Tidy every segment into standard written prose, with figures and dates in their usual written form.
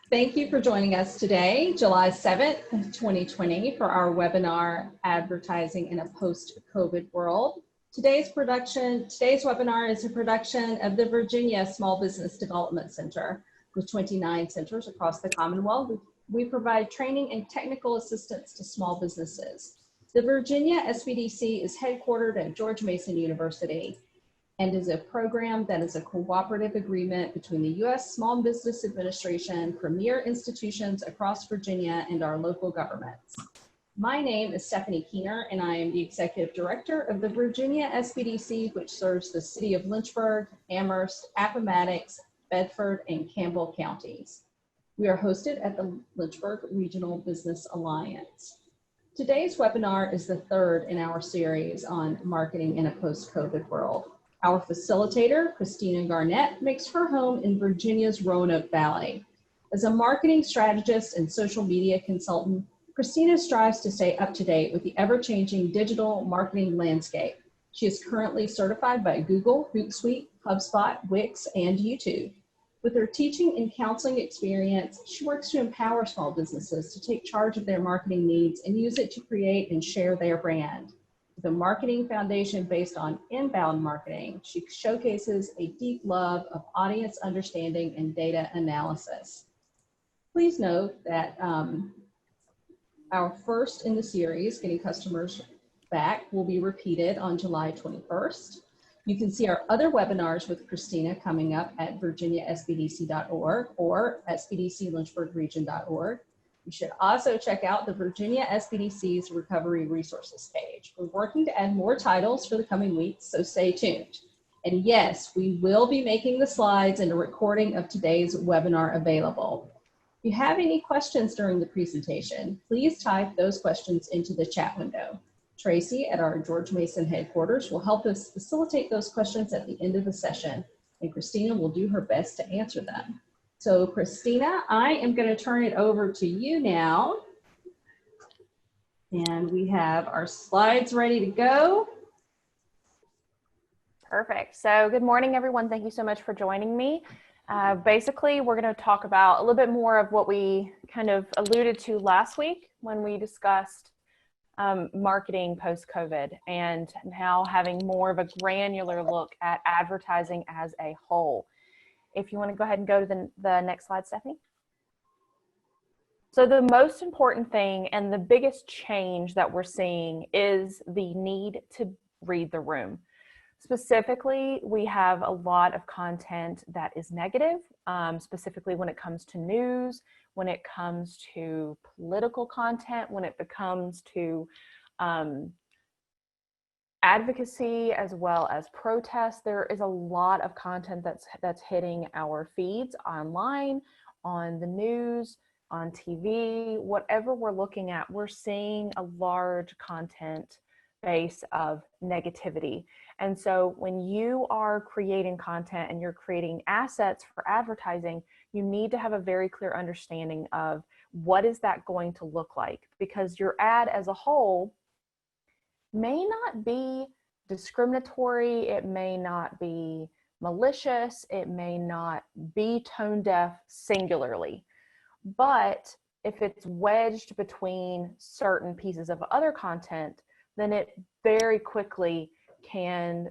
Thank you for joining us today, July 7th, 2020, for our webinar, Advertising in a Post-COVID World. Today's webinar is a production of the Virginia Small Business Development Center. With 29 centers across the Commonwealth, we provide training and technical assistance to small businesses. The Virginia SBDC is headquartered at George Mason University and is a program that is a cooperative agreement between the U.S. Small Business Administration, premier institutions across Virginia, and our local governments. My name is Stephanie Keener, and I am the Executive Director of the Virginia SBDC, which serves the city of Lynchburg, Amherst, Appomattox, Bedford, and Campbell counties. We are hosted at the Lynchburg Regional Business Alliance. Today's webinar is the third in our series on marketing in a post-COVID world. Our facilitator, Christina Garnett, makes her home in Virginia's Roanoke Valley. As a marketing strategist and social media consultant, Christina strives to stay up to date with the ever-changing digital marketing landscape. She is currently certified by Google, Hootsuite, HubSpot, Wix, and YouTube. With her teaching and counseling experience, she works to empower small businesses to take charge of their marketing needs and use it to create and share their brand. With a marketing foundation based on inbound marketing, she showcases a deep love of audience understanding and data analysis. Please note that our first in the series, Getting Customers Back, will be repeated on July 21st. You can see our other webinars with Christina coming up at virginiasbdc.org or sbdclynchburgregion.org. You should also check out the Virginia SBDC's Recovery Resources page. We're working to add more titles for the coming weeks, so stay tuned. And yes, we will be making the slides and a recording of today's webinar available. If you have any questions during the presentation, please type those questions into the chat window. Tracy at our George Mason headquarters will help us facilitate those questions at the end of the session, and Christina will do her best to answer them. So Christina, I am going to turn it over to you now. And we have our slides ready to go. Perfect. So good morning, everyone. Thank you so much for joining me. Basically, we're going to talk about a little bit more of what we kind of alluded to last week when we discussed marketing post-COVID and now having more of a granular look at advertising as a whole. If you want to go ahead and go to the next slide, Stephanie. So the most important thing and the biggest change that we're seeing is the need to read the room. Specifically, we have a lot of content that is negative, specifically when it comes to news, when it comes to political content, when it comes to advocacy as well as protest. There is a lot of content that's hitting our feeds online, on the news, on TV, whatever we're looking at, we're seeing a large content base of negativity. And so when you are creating content and you're creating assets for advertising, you need to have a very clear understanding of what is that going to look like, because your ad as a whole may not be discriminatory, it may not be malicious, it may not be tone deaf singularly, but if it's wedged between certain pieces of other content, then it very quickly can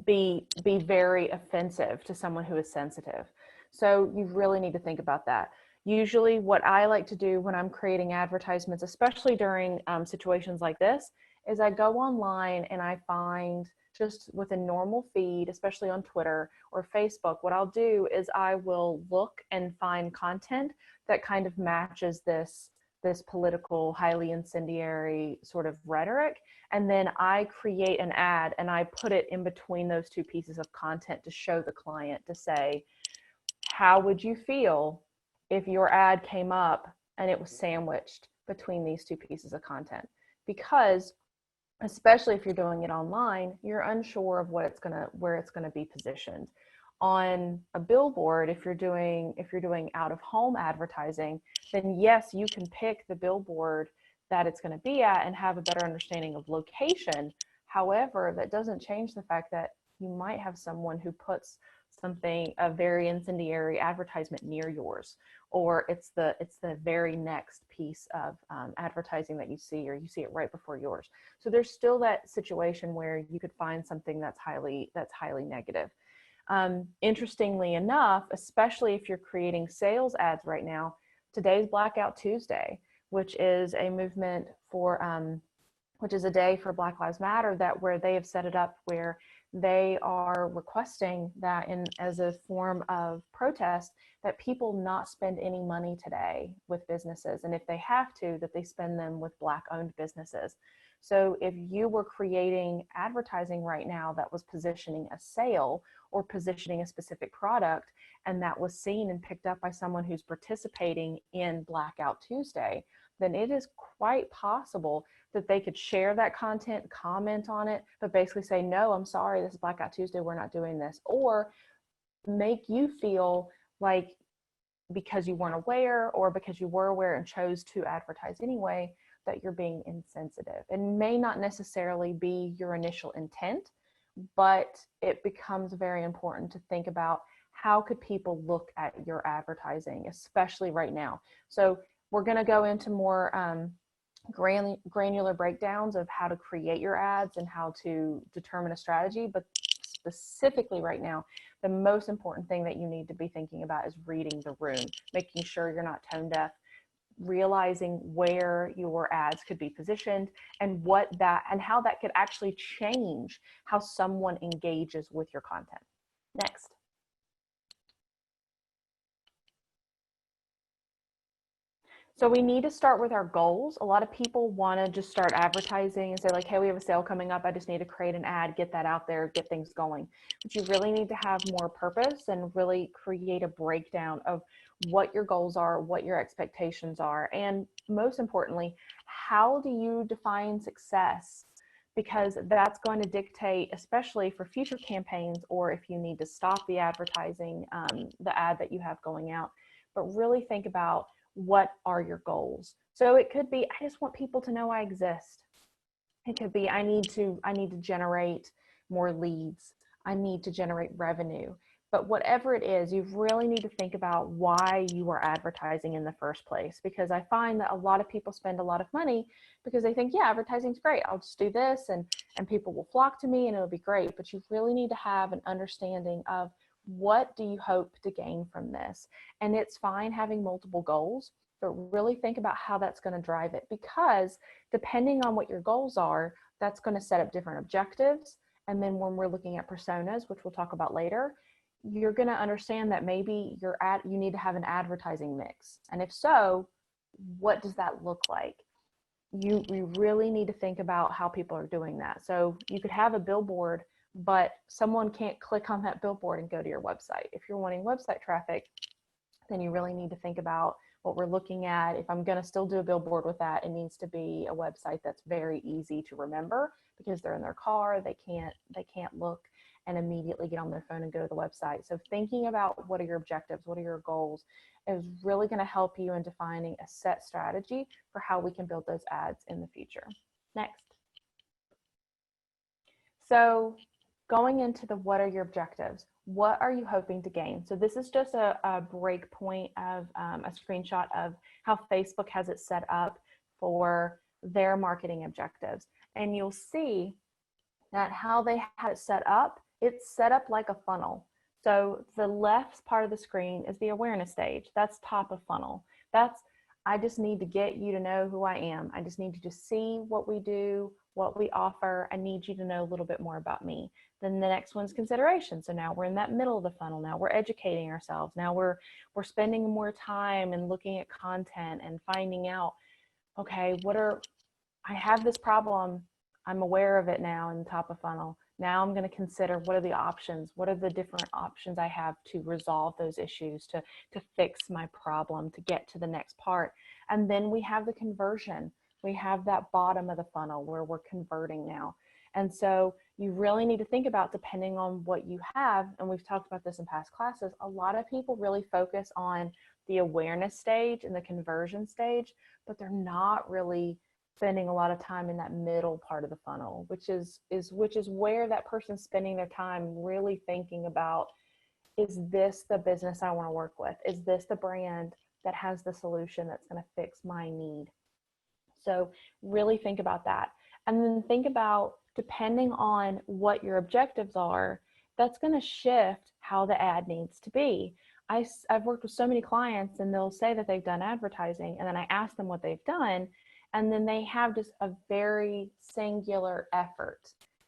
be very offensive to someone who is sensitive. So you really need to think about that. Usually what I like to do when I'm creating advertisements, especially during situations like this, is I go online and I find, just with a normal feed, especially on Twitter or Facebook, what I'll do is I will look and find content that kind of matches this political, highly incendiary sort of rhetoric. And then I create an ad and I put it in between those two pieces of content to show the client, to say, how would you feel if your ad came up and it was sandwiched between these two pieces of content? Because especially if you're doing it online, you're unsure of where it's gonna be positioned. On a billboard, if you're doing out of home advertising, then yes, you can pick the billboard that it's going to be at and have a better understanding of location. However, that doesn't change the fact that you might have someone who puts something, a very incendiary advertisement near yours, or it's the very next piece of advertising that you see, or you see it right before yours. So there's still that situation where you could find something that's highly negative. Interestingly enough, especially if you're creating sales ads right now, today's Blackout Tuesday, which is a movement for which is a day for Black Lives Matter, that where they have set it up where they are requesting that as a form of protest, that people not spend any money today with businesses. And if they have to, that they spend them with Black owned businesses. So if you were creating advertising right now that was positioning a sale or positioning a specific product, and that was seen and picked up by someone who's participating in Blackout Tuesday, then it is quite possible that they could share that content, comment on it, but basically say, no, I'm sorry, this is Blackout Tuesday, we're not doing this. Or make you feel like because you weren't aware, or because you were aware and chose to advertise anyway, that you're being insensitive. It may not necessarily be your initial intent, but it becomes very important to think about how could people look at your advertising, especially right now. So we're going to go into more granular breakdowns of how to create your ads and how to determine a strategy. But specifically right now, the most important thing that you need to be thinking about is reading the room, making sure you're not tone deaf, realizing where your ads could be positioned and how that could actually change how someone engages with your content. Next. So we need to start with our goals. A lot of people want to just start advertising and say like, hey, we have a sale coming up. I just need to create an ad, get that out there, get things going. But you really need to have more purpose and really create a breakdown of what your goals are, what your expectations are, and most importantly, how do you define success? Because that's going to dictate, especially for future campaigns, or if you need to stop the advertising, the ad that you have going out. But really think about, what are your goals? So it could be, I just want people to know I exist. It could be, I need to generate more leads. I need to generate revenue. But whatever it is, you really need to think about why you are advertising in the first place. Because I find that a lot of people spend a lot of money because they think, yeah, advertising's great. I'll just do this and people will flock to me and it'll be great. But you really need to have an understanding of, what do you hope to gain from this? And it's fine having multiple goals, but really think about how that's going to drive it, because depending on what your goals are, that's going to set up different objectives. And then when we're looking at personas, which we'll talk about later, you're going to understand that maybe you need to have an advertising mix. And if so, what does that look like? We really need to think about how people are doing that. So you could have a billboard, but someone can't click on that billboard and go to your website. If you're wanting website traffic, then you really need to think about what we're looking at. If I'm going to still do a billboard with that, it needs to be a website that's very easy to remember, because they're in their car, they can't look and immediately get on their phone and go to the website. So thinking about what are your objectives, what are your goals, is really going to help you in defining a set strategy for how we can build those ads in the future. Next. So going into the what are your objectives, what are you hoping to gain? So this is just a break point of a screenshot of how Facebook has it set up for their marketing objectives. And you'll see that how they had it set up, it's set up like a funnel. So the left part of the screen is the awareness stage. That's top of funnel. That's, I just need to get you to know who I am. I just need you to see what we do, what we offer. I need you to know a little bit more about me. Then the next one's consideration. So now we're in that middle of the funnel. Now we're educating ourselves. Now we're spending more time and looking at content and finding out, okay, I have this problem. I'm aware of it now in the top of funnel. Now I'm going to consider, what are the options? What are the different options I have to resolve those issues, to fix my problem, to get to the next part? And then we have the conversion. We have that bottom of the funnel where we're converting now. And so you really need to think about, depending on what you have, and we've talked about this in past classes, a lot of people really focus on the awareness stage and the conversion stage, but they're not really spending a lot of time in that middle part of the funnel, which is where that person's spending their time really thinking about, is this the business I want to work with? Is this the brand that has the solution that's going to fix my need? So really think about that. And then think about, depending on what your objectives are, that's going to shift how the ad needs to be. I've worked with so many clients, and they'll say that they've done advertising, and then I ask them what they've done, and then they have just a very singular effort.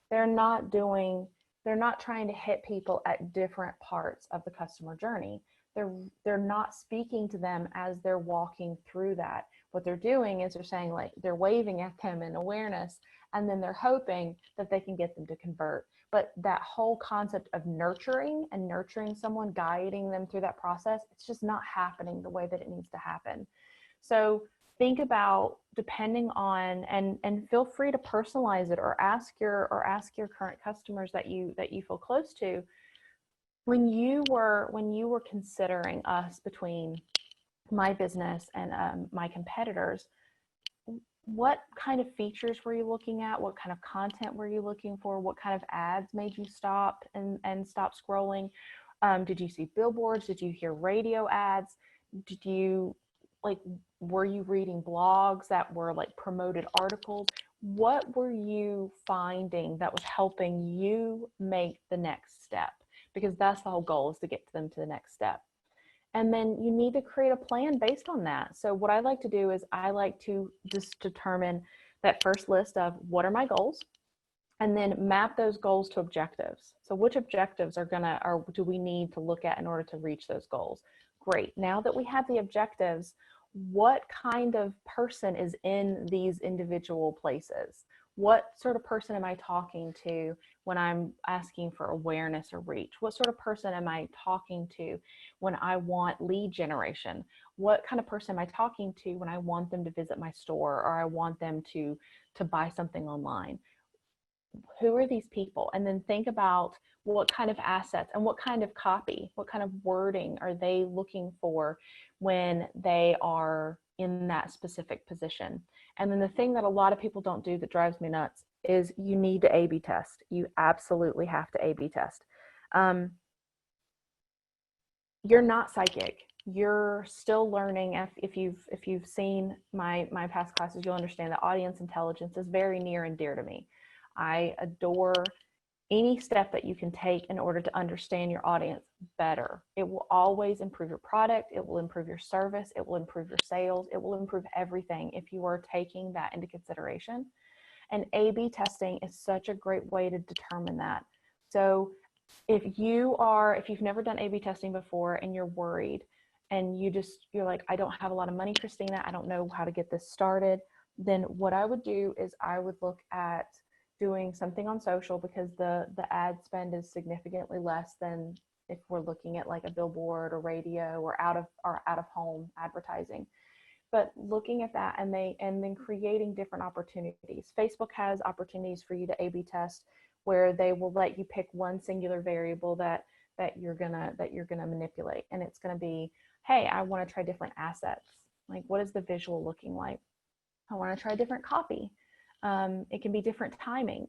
They're not trying to hit people at different parts of the customer journey. They're not speaking to them as they're walking through that. What they're doing is they're saying, like, they're waving at them in awareness, and then they're hoping that they can get them to convert. But that whole concept of nurturing someone, guiding them through that process, it's just not happening the way that it needs to happen. So think about, depending on, and feel free to personalize it, or ask your current customers that you feel close to, when you were considering us between my business and my competitors, what kind of features were you looking at? What kind of content were you looking for? What kind of ads made you stop and stop scrolling? Did you see billboards? Did you hear radio ads? Were you reading blogs that were like promoted articles? What were you finding that was helping you make the next step? Because that's the whole goal, is to get them to the next step. And then you need to create a plan based on that. So what I like to do is I like to just determine that first list of what are my goals, and then map those goals to objectives. So which objectives do we need to look at in order to reach those goals? Great. Now that we have the objectives, what kind of person is in these individual places? What sort of person am I talking to when I'm asking for awareness or reach? What sort of person am I talking to when I want lead generation? What kind of person am I talking to when I want them to visit my store, or I want them to buy something online? Who are these people? And then think about what kind of assets and what kind of copy, what kind of wording are they looking for when they are in that specific position. And then the thing that a lot of people don't do that drives me nuts is you need to A/B test. You absolutely have to A/B test. You're not psychic. You're still learning. If you've seen my past classes, you'll understand that audience intelligence is very near and dear to me. I adore any step that you can take in order to understand your audience better. It will always improve your product. It will improve your service. It will improve your sales. It will improve everything if you are taking that into consideration. And A/B testing is such a great way to determine that. So if you've never done A/B testing before and you're worried and you're like, I don't have a lot of money, Christina, I don't know how to get this started, then what I would do is I would look at doing something on social, because the ad spend is significantly less than if we're looking at like a billboard or radio or out of home advertising. But looking at that and then creating different opportunities. Facebook has opportunities for you to A/B test, where they will let you pick one singular variable that you're gonna manipulate, and it's gonna be, hey, I want to try different assets. Like, what is the visual looking like? I want to try different copy. It can be different timing.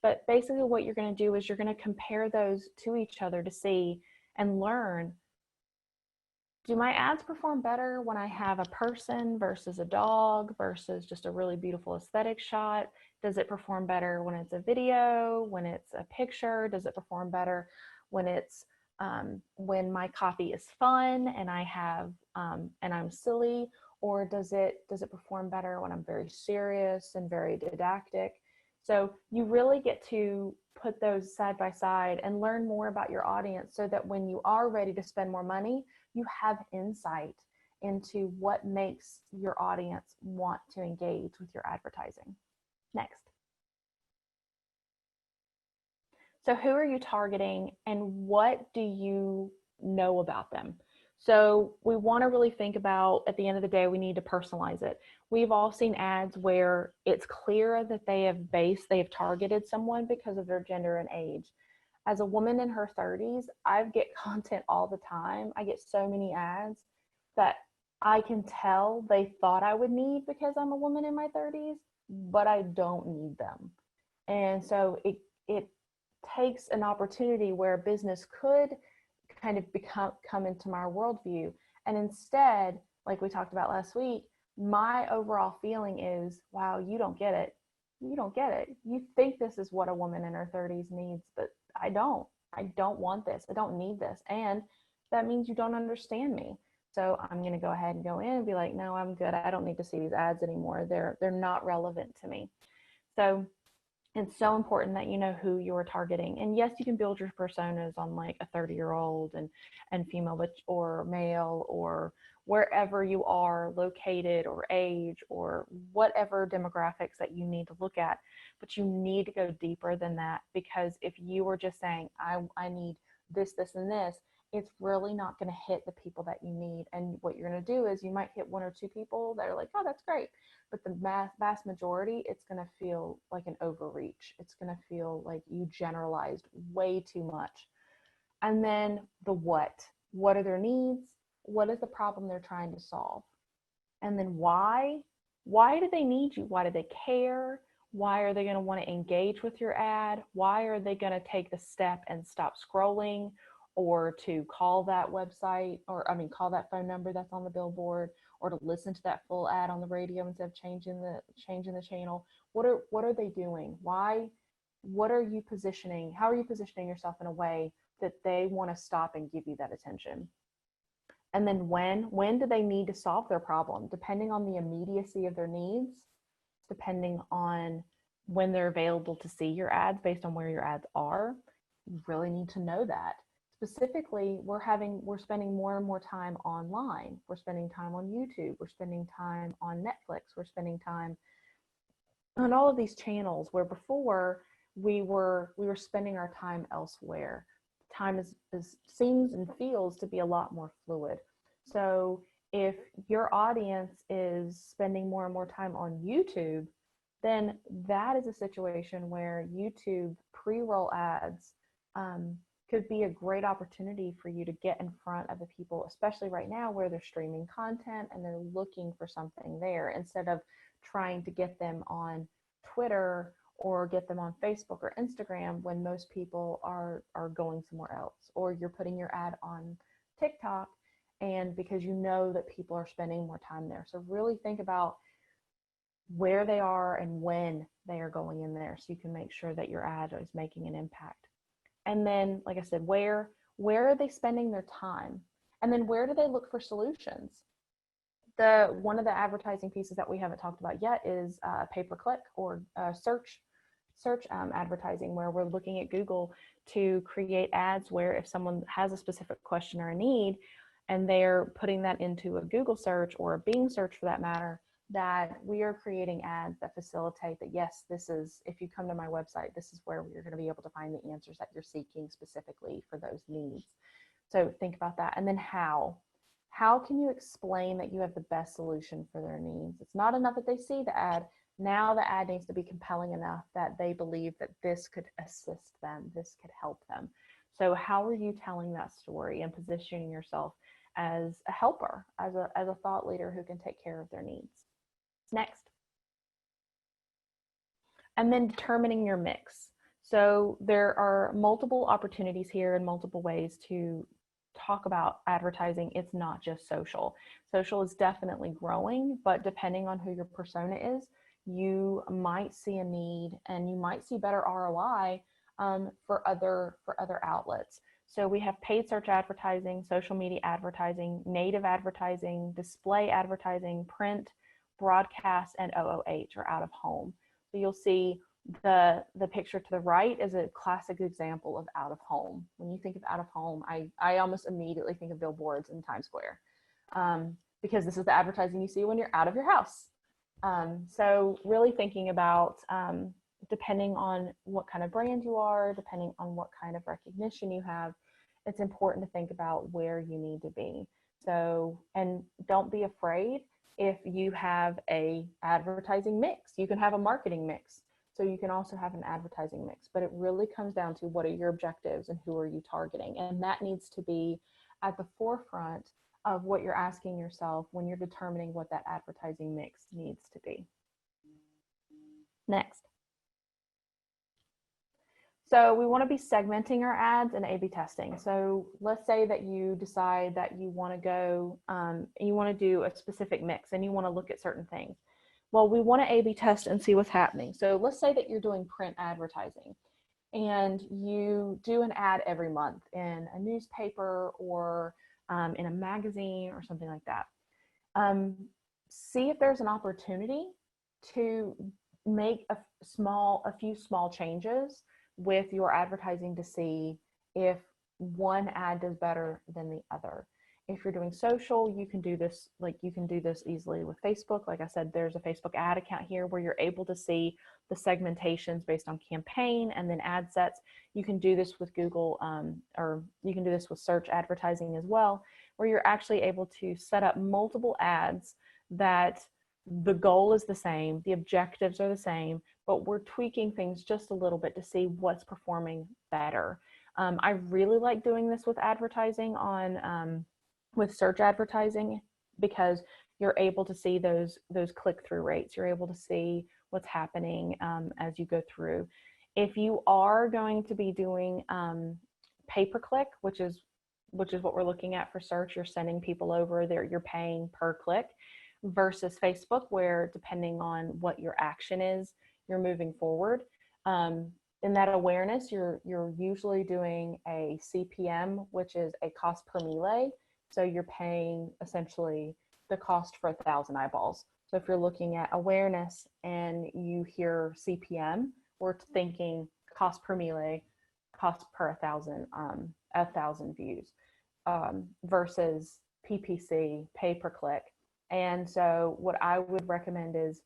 But basically what you're going to do is you're going to compare those to each other to see and learn, do my ads perform better when I have a person versus a dog versus just a really beautiful aesthetic shot? Does it perform better when it's a video, when it's a picture? Does it perform better when it's when my copy is fun and I have and I'm silly? Or does it perform better when I'm very serious and very didactic? So you really get to put those side by side and learn more about your audience, so that when you are ready to spend more money, you have insight into what makes your audience want to engage with your advertising. Next. So who are you targeting, and what do you know about them? So we want to really think about, at the end of the day, we need to personalize it. We've all seen ads where it's clear that they have targeted someone because of their gender and age. As a woman in her 30s, I get content all the time. I get so many ads that I can tell they thought I would need because I'm a woman in my 30s, but I don't need them. And so it takes an opportunity where a business could kind of come into my worldview. And instead, like we talked about last week, my overall feeling is, wow, you don't get it. You don't get it. You think this is what a woman in her 30s needs, but I don't. I don't want this. I don't need this. And that means you don't understand me. So I'm going to go ahead and go in and be like, no, I'm good. I don't need to see these ads anymore. They're not relevant to me. So it's so important that you know who you're targeting. And yes, you can build your personas on like a 30-year-old and female or male or wherever you are located or age or whatever demographics that you need to look at. But you need to go deeper than that, because if you were just saying, I need this, this, and this, it's really not going to hit the people that you need. And what you're going to do is you might hit one or two people that are like, oh, that's great. But the vast majority, it's going to feel like an overreach. It's going to feel like you generalized way too much. And then the what are their needs? What is the problem they're trying to solve? And then why do they need you? Why do they care? Why are they going to want to engage with your ad? Why are they going to take the step and stop scrolling, or to call that website, or call that phone number that's on the billboard, or to listen to that full ad on the radio instead of changing the channel? What are they doing? Why? What are you positioning? How are you positioning yourself in a way that they want to stop and give you that attention? And then when do they need to solve their problem? Depending on the immediacy of their needs, depending on when they're available to see your ads based on where your ads are, you really need to know that. Specifically, we're spending more and more time online. We're spending time on YouTube. We're spending time on Netflix. We're spending time on all of these channels, where before we were spending our time elsewhere. Time seems and feels to be a lot more fluid. So if your audience is spending more and more time on YouTube, then that is a situation where YouTube pre-roll ads could be a great opportunity for you to get in front of the people, especially right now where they're streaming content and they're looking for something there, instead of trying to get them on Twitter or get them on Facebook or Instagram when most people are going somewhere else. Or you're putting your ad on TikTok, and because you know that people are spending more time there. So really think about where they are and when they are going in there, so you can make sure that your ad is making an impact. And then, like I said, where are they spending their time? And then where do they look for solutions? One of the advertising pieces that we haven't talked about yet is pay-per-click or search advertising, where we're looking at Google to create ads where if someone has a specific question or a need and they're putting that into a Google search or a Bing search for that matter, that we are creating ads that facilitate that, yes, this is, if you come to my website, this is where you're going to be able to find the answers that you're seeking specifically for those needs. So think about that. And then how can you explain that you have the best solution for their needs? It's not enough that they see the ad. Now the ad needs to be compelling enough that they believe that this could assist them, this could help them. So how are you telling that story and positioning yourself as a helper, as a thought leader who can take care of their needs? Next. And then determining your mix. So there are multiple opportunities here and multiple ways to talk about advertising. It's not just social. Social is definitely growing, but depending on who your persona is, you might see a need and you might see better ROI for other outlets. So we have paid search advertising, social media advertising, native advertising, display advertising, print, broadcast, and OOH, or out of home. So you'll see the picture to the right is a classic example of out of home. When you think of out of home, I almost immediately think of billboards in Times Square, because this is the advertising you see when you're out of your house. So really thinking about, depending on what kind of brand you are, depending on what kind of recognition you have, it's important to think about where you need to be. So, and don't be afraid if you have a advertising mix. You can have a marketing mix. So you can also have an advertising mix, but it really comes down to what are your objectives and who are you targeting? And that needs to be at the forefront of what you're asking yourself when you're determining what that advertising mix needs to be. Next. So we want to be segmenting our ads and A/B testing. So let's say that you decide that you want to go, you want to do a specific mix and you want to look at certain things. Well, we want to A/B test and see what's happening. So let's say that you're doing print advertising and you do an ad every month in a newspaper or in a magazine or something like that. See if there's an opportunity to make a few small changes with your advertising to see if one ad does better than the other. If you're doing social, you can do this, easily with Facebook. Like I said, there's a Facebook ad account here where you're able to see the segmentations based on campaign and then ad sets. You can do this with Google, or you can do this with search advertising as well, where you're actually able to set up multiple ads that the goal is the same, the objectives are the same, but we're tweaking things just a little bit to see what's performing better. I really like doing this with advertising with search advertising, because you're able to see those click-through rates. You're able to see what's happening as you go through. If you are going to be doing pay-per-click, which is what we're looking at for search, you're sending people over there, you're paying per click, versus Facebook, where depending on what your action is, you're moving forward. In that awareness, you're usually doing a CPM, which is a cost per melee. So you're paying essentially the cost for 1,000 eyeballs. So if you're looking at awareness and you hear CPM, we're thinking cost per melee, cost per 1,000 views, versus PPC, pay per click. And so what I would recommend is,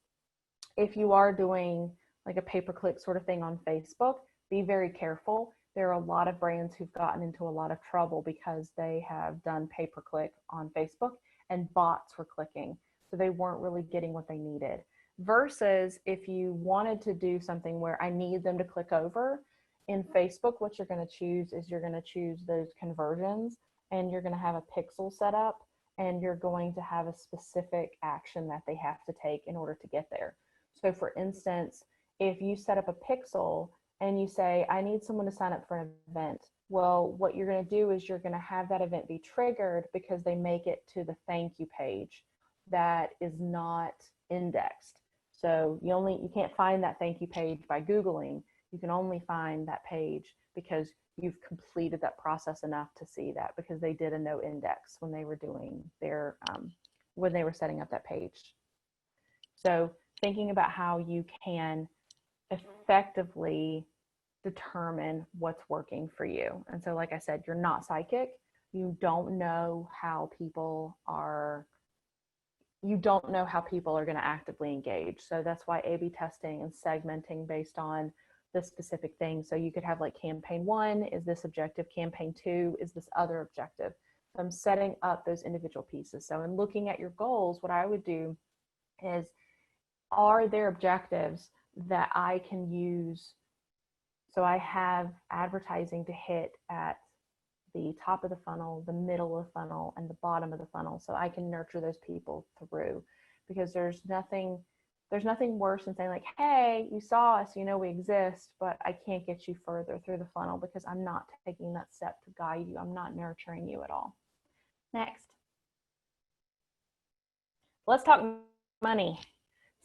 if you are doing like a pay-per-click sort of thing on Facebook, be very careful. There are a lot of brands who've gotten into a lot of trouble because they have done pay-per-click on Facebook and bots were clicking. So they weren't really getting what they needed. Versus if you wanted to do something where I need them to click over, in Facebook, what you're going to choose is you're going to choose those conversions, and you're going to have a pixel set up, and you're going to have a specific action that they have to take in order to get there. So for instance, if you set up a pixel and you say, I need someone to sign up for an event, well, what you're going to do is you're going to have that event be triggered because they make it to the thank you page that is not indexed. So you can't find that thank you page by Googling. You can only find that page because you've completed that process enough to see that, because they did a no index when they were doing their when they were setting up that page. So thinking about how you can effectively determine what's working for you. And so, like I said, you're not psychic. You don't know how people are going to actively engage. So that's why A/B testing and segmenting based on the specific thing. So you could have like campaign 1 is this objective, campaign 2 is this other objective. So I'm setting up those individual pieces. So in looking at your goals, what I would do is, are there objectives that I can use? So I have advertising to hit at the top of the funnel, the middle of the funnel, and the bottom of the funnel, so I can nurture those people through. Because there's nothing worse than saying like, hey, you saw us, you know we exist, but I can't get you further through the funnel because I'm not taking that step to guide you. I'm not nurturing you at all. Next. Let's talk money.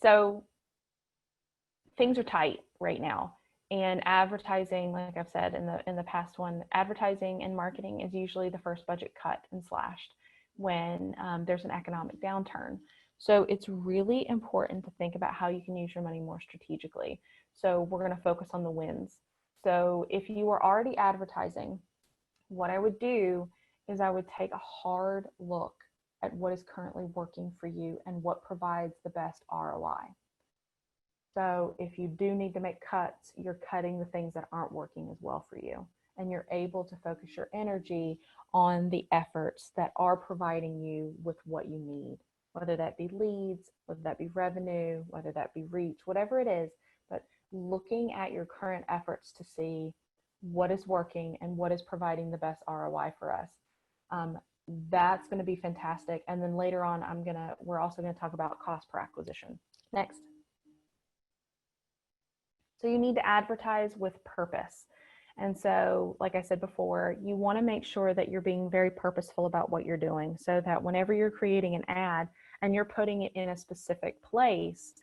So things are tight right now. And advertising, like I've said in the past one, advertising and marketing is usually the first budget cut and slashed when there's an economic downturn. So it's really important to think about how you can use your money more strategically. So we're going to focus on the wins. So if you are already advertising, what I would do is I would take a hard look at what is currently working for you and what provides the best ROI. So if you do need to make cuts, you're cutting the things that aren't working as well for you. And you're able to focus your energy on the efforts that are providing you with what you need, whether that be leads, whether that be revenue, whether that be reach, whatever it is. But looking at your current efforts to see what is working and what is providing the best ROI for us. That's going to be fantastic. And then later on, we're also going to talk about cost per acquisition. Next. So you need to advertise with purpose. And so, like I said before, you want to make sure that you're being very purposeful about what you're doing so that whenever you're creating an ad and you're putting it in a specific place,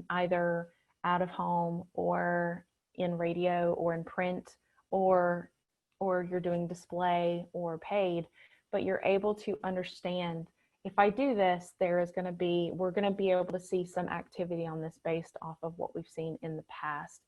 either out of home or in radio or in print, or you're doing display or paid, but you're able to understand, if I do this, we're going to be able to see some activity on this based off of what we've seen in the past,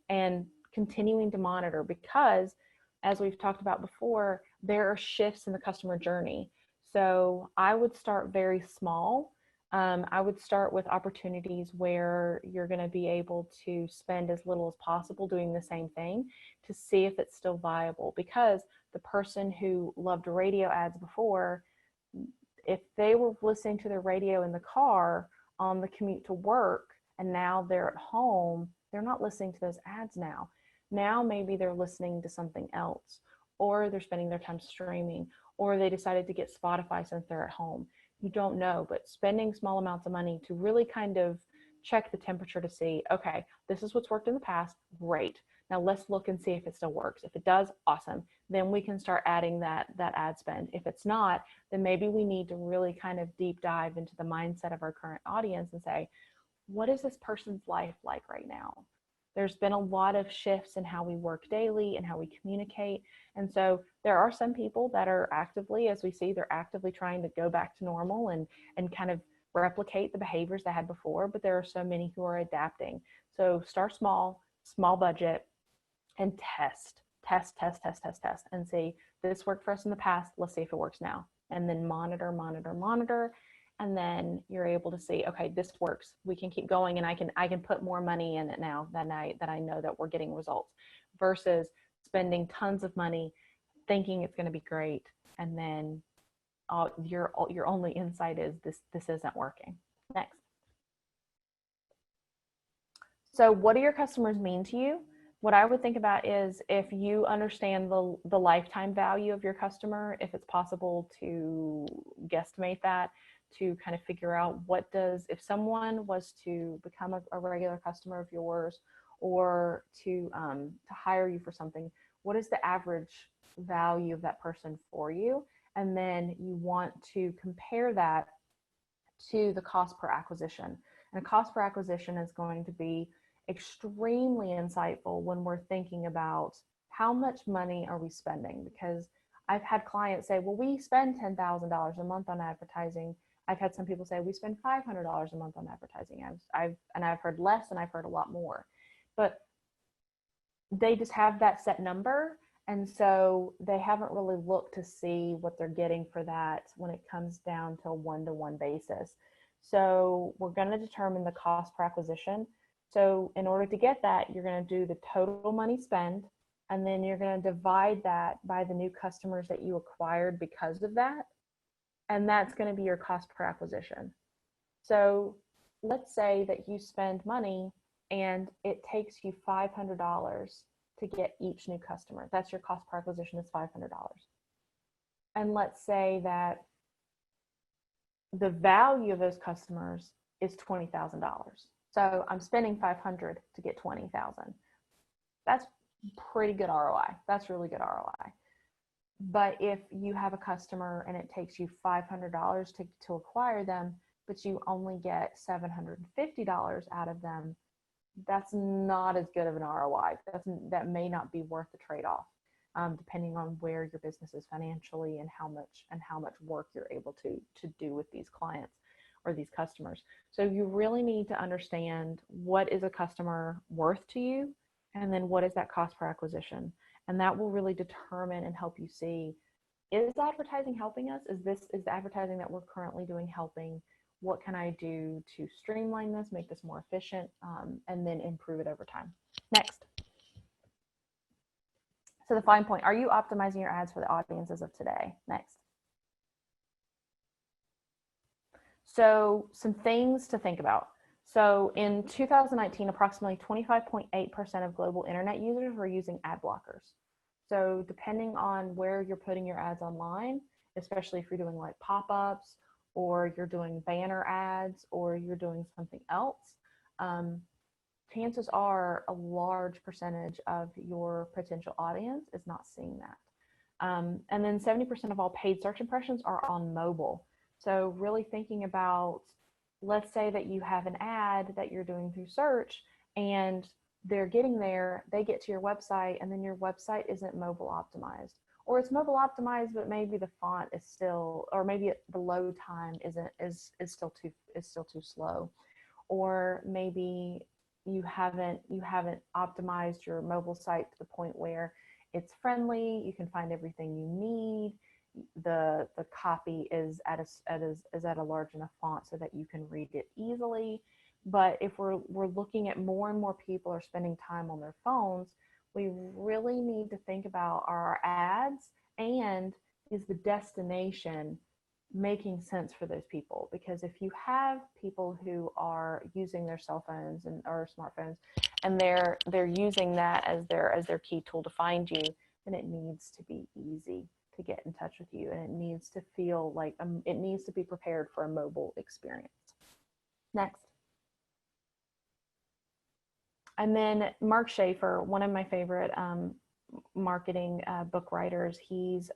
and continuing to monitor, because as we've talked about before, there are shifts in the customer journey. So I would start very small. I would start with opportunities where you're going to be able to spend as little as possible doing the same thing to see if it's still viable, because the person who loved radio ads before, if they were listening to the radio in the car on the commute to work and now they're at home, they're not listening to those ads now. Now maybe they're listening to something else, or they're spending their time streaming, or they decided to get Spotify since they're at home. You don't know, but spending small amounts of money to really kind of check the temperature to see, okay, this is what's worked in the past, great. Now let's look and see if it still works. If it does, awesome. Then we can start adding that ad spend. If it's not, then maybe we need to really kind of deep dive into the mindset of our current audience and say, what is this person's life like right now? There's been a lot of shifts in how we work daily and how we communicate. And so there are some people that are actively, as we see, they're actively trying to go back to normal and kind of replicate the behaviors they had before, but there are so many who are adapting. So start small, small budget, and test, and see, this worked for us in the past, let's see if it works now. And then monitor. And then you're able to see, okay, this works. We can keep going, and I can put more money in it now that I know that we're getting results, versus spending tons of money thinking it's going to be great, and then your only insight is this isn't working. Next. So what do your customers mean to you? What I would think about is, if you understand the lifetime value of your customer, if it's possible to guesstimate that, to kind of figure out if someone was to become a regular customer of yours, or to hire you for something, what is the average value of that person for you? And then you want to compare that to the cost per acquisition. And cost per acquisition is going to be extremely insightful when we're thinking about how much money are we spending, because I've had clients say, well, we spend $10,000 a month on advertising. I've had some people say we spend $500 a month on advertising. I've heard less, and I've heard a lot more, but they just have that set number. And so they haven't really looked to see what they're getting for that when it comes down to a one-to-one basis. So we're going to determine the cost per acquisition. So in order to get that, you're going to do the total money spent, and then you're going to divide that by the new customers that you acquired because of that. And that's going to be your cost per acquisition. So let's say that you spend money and it takes you $500 to get each new customer. That's your cost per acquisition, is $500. And let's say that the value of those customers is $20,000. So I'm spending $500 to get $20,000. That's pretty good ROI. That's really good ROI. But if you have a customer and it takes you $500 to acquire them, but you only get $750 out of them, that's not as good of an ROI. That may not be worth the trade-off, depending on where your business is financially and how much work you're able to do with these clients or these customers. So you really need to understand, what is a customer worth to you, and then what is that cost per acquisition. And that will really determine and help you see, is advertising helping us? Is the advertising that we're currently doing helping? What can I do to streamline this, make this more efficient, and then improve it over time? Next. So the fine point, are you optimizing your ads for the audiences of today? Next. So some things to think about. So in 2019, approximately 25.8% of global internet users were using ad blockers. So depending on where you're putting your ads online, especially if you're doing like pop-ups, or you're doing banner ads, or you're doing something else, chances are a large percentage of your potential audience is not seeing that. And then 70% of all paid search impressions are on mobile. So really thinking about, let's say that you have an ad that you're doing through search and they're getting there, they get to your website, and then your website isn't mobile optimized. Or it's mobile optimized, but maybe the font is still, or maybe the load time is still too slow. Or maybe you haven't optimized your mobile site to the point where it's friendly, you can find everything you need, the copy is at a large enough font so that you can read it easily. But if we're looking at more and more people are spending time on their phones, we really need to think about our ads, and is the destination making sense for those people? Because if you have people who are using their cell phones or smartphones, and they're using that as their key tool to find you, then it needs to be easy to get in touch with you, and it needs to feel like it needs to be prepared for a mobile experience. Next. And then Mark Schaefer, one of my favorite marketing book writers, he's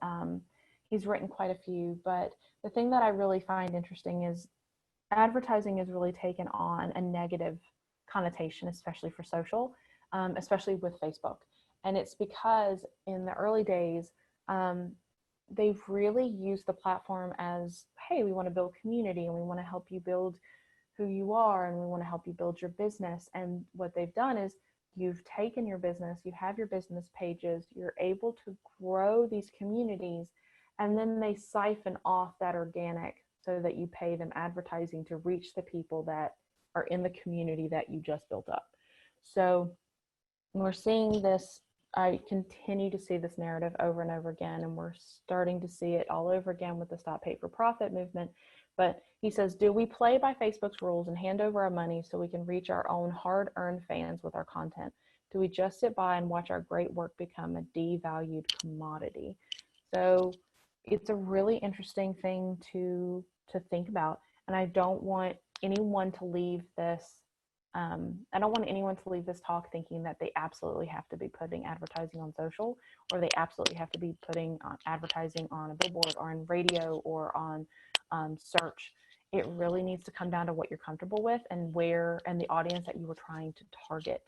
written quite a few, but the thing that I really find interesting is advertising has really taken on a negative connotation, especially for social, especially with Facebook. And it's because in the early days, they've really used the platform as, hey, we want to build community and we want to help you build who you are and we want to help you build your business. And what they've done is you've taken your business, you have your business pages, you're able to grow these communities, and then they siphon off that organic so that you pay them advertising to reach the people that are in the community that you just built up. So we're seeing this, I continue to see this narrative over and over again, and we're starting to see it all over again with the Stop Pay for Profit movement. But he says, do we play by Facebook's rules and hand over our money so we can reach our own hard-earned fans with our content? Do we just sit by and watch our great work become a devalued commodity? So it's a really interesting thing to think about. And I don't want anyone to leave this talk thinking that they absolutely have to be putting advertising on social, or they absolutely have to be putting advertising on a billboard or in radio or on search. It really needs to come down to what you're comfortable with and the audience that you were trying to target.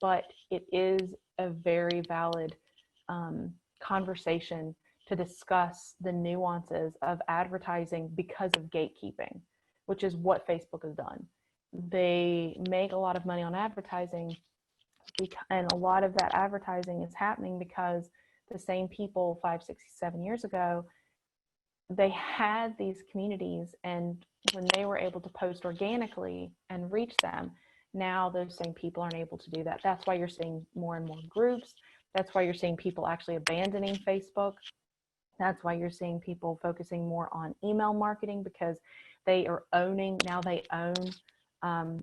But it is a very valid conversation to discuss the nuances of advertising because of gatekeeping, which is what Facebook has done. They make a lot of money on advertising, and a lot of that advertising is happening because the same people 5, 6, 7 years ago, they had these communities, and when they were able to post organically and reach them, now those same people aren't able to do that. That's why you're seeing more and more groups. That's why you're seeing people actually abandoning Facebook. That's why you're seeing people focusing more on email marketing, because they own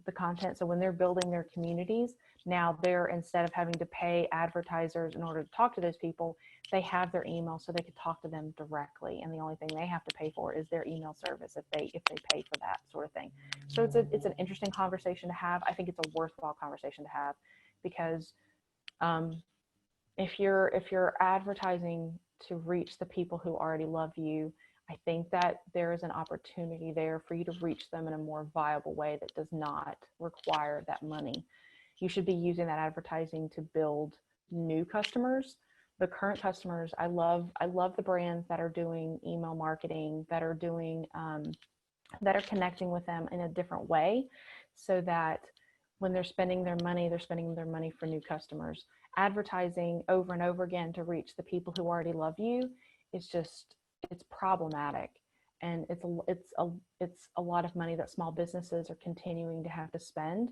the content. So when they're building their communities, now instead of having to pay advertisers in order to talk to those people, they have their email so they can talk to them directly. And the only thing they have to pay for is their email service if they pay for that sort of thing. So it's an interesting conversation to have. I think it's a worthwhile conversation to have, because if you're advertising to reach the people who already love you, I think that there is an opportunity there for you to reach them in a more viable way that does not require that money. You should be using that advertising to build new customers. The current customers, I love the brands that are doing email marketing, that are doing that are connecting with them in a different way, so that when they're spending their money for new customers. Advertising over and over again to reach the people who already love you is it's problematic, and it's a lot of money that small businesses are continuing to have to spend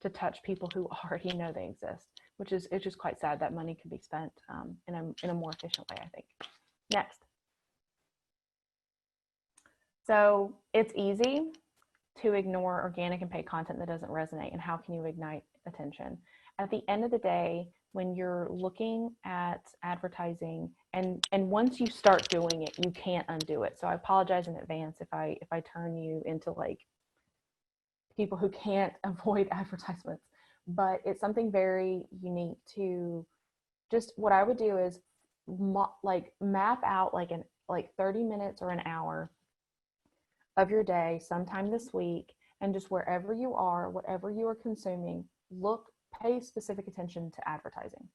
to touch people who already know they exist, it's just quite sad. That money could be spent in a more efficient way, I think. Next. So it's easy to ignore organic and paid content that doesn't resonate, and how can you ignite attention? At the end of the day, when you're looking at advertising, and once you start doing it, you can't undo it. So I apologize in advance if I turn you into like people who can't avoid advertisements. but it's something very unique to just what I would do is map out like 30 minutes or an hour of your day sometime this week, and just wherever you are, whatever you are consuming, pay specific attention to advertising.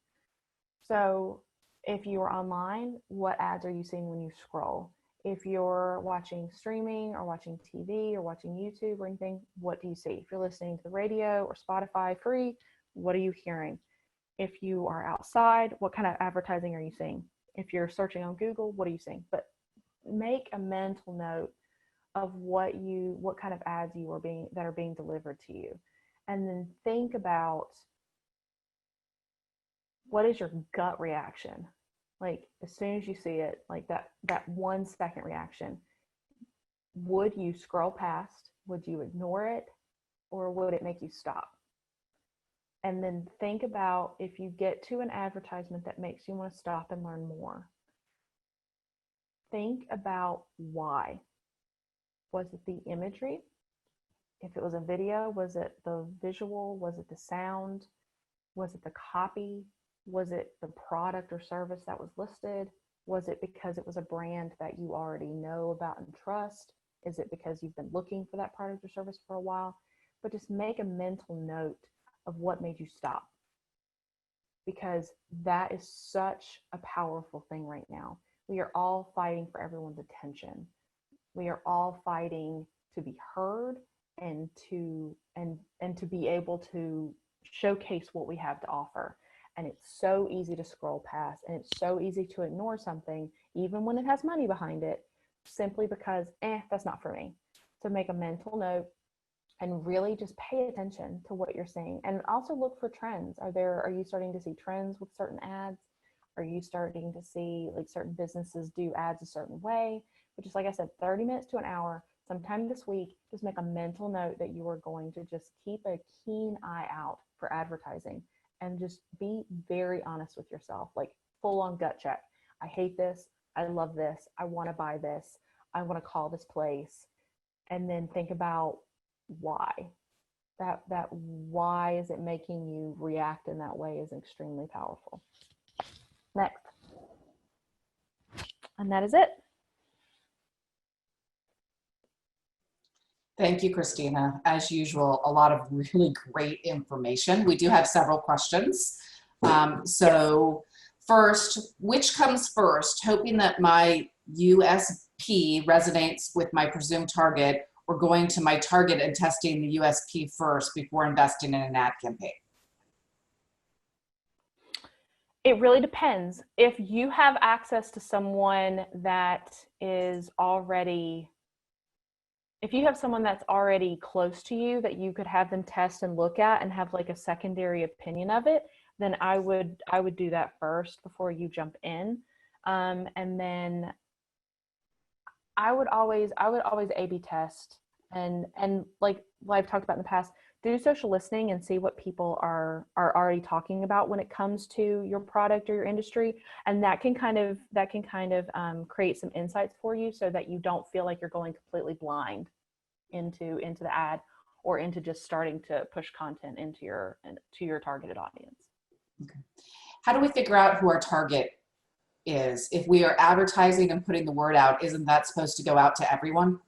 So if you are online, what ads are you seeing when you scroll? If you're watching streaming or watching TV or watching YouTube or anything, what do you see? If you're listening to the radio or Spotify free, what are you hearing? If you are outside, what kind of advertising are you seeing? If you're searching on Google, what are you seeing? But make a mental note of what kind of ads that are being delivered to you. And then think about, what is your gut reaction? Like as soon as you see it, like that 1 second reaction, would you scroll past? Would you ignore it? Or would it make you stop? And then think about, if you get to an advertisement that makes you want to stop and learn more, think about why. Was it the imagery? If it was a video, was it the visual? Was it the sound? Was it the copy? Was it the product or service that was listed? Was it because it was a brand that you already know about and trust? Is it because you've been looking for that product or service for a while? But just make a mental note of what made you stop, because that is such a powerful thing right now. We are all fighting for everyone's attention. We are all fighting to be heard and to be able to showcase what we have to offer. And it's so easy to scroll past, and it's so easy to ignore something, even when it has money behind it, simply because, that's not for me. So make a mental note and really just pay attention to what you're seeing. And also look for trends. Are you starting to see trends with certain ads? Are you starting to see like certain businesses do ads a certain way? But just like I said, 30 minutes to an hour, sometime this week, just make a mental note that you are going to just keep a keen eye out for advertising, and just be very honest with yourself, like full on gut check. I hate this. I love this. I want to buy this. I want to call this place. And then think about why. That why is it making you react in that way is extremely powerful. Next. And that is it. Thank you, Christina. As usual, a lot of really great information. We do have several questions. So first, which comes first? Hoping that my USP resonates with my presumed target, or going to my target and testing the USP first before investing in an ad campaign? It really depends. If you have access to someone that is already, if you have someone that's already close to you that you could have them test and look at and have like a secondary opinion of it, then I would do that first before you jump in. And then I would always A/B test and like I've talked about in the past, do social listening and see what people are already talking about when it comes to your product or your industry, and that can kind of create some insights for you, so that you don't feel like you're going completely blind into the ad, or into just starting to push content into your targeted audience. Okay. How do we figure out who our target is? If we are advertising and putting the word out, isn't that supposed to go out to everyone?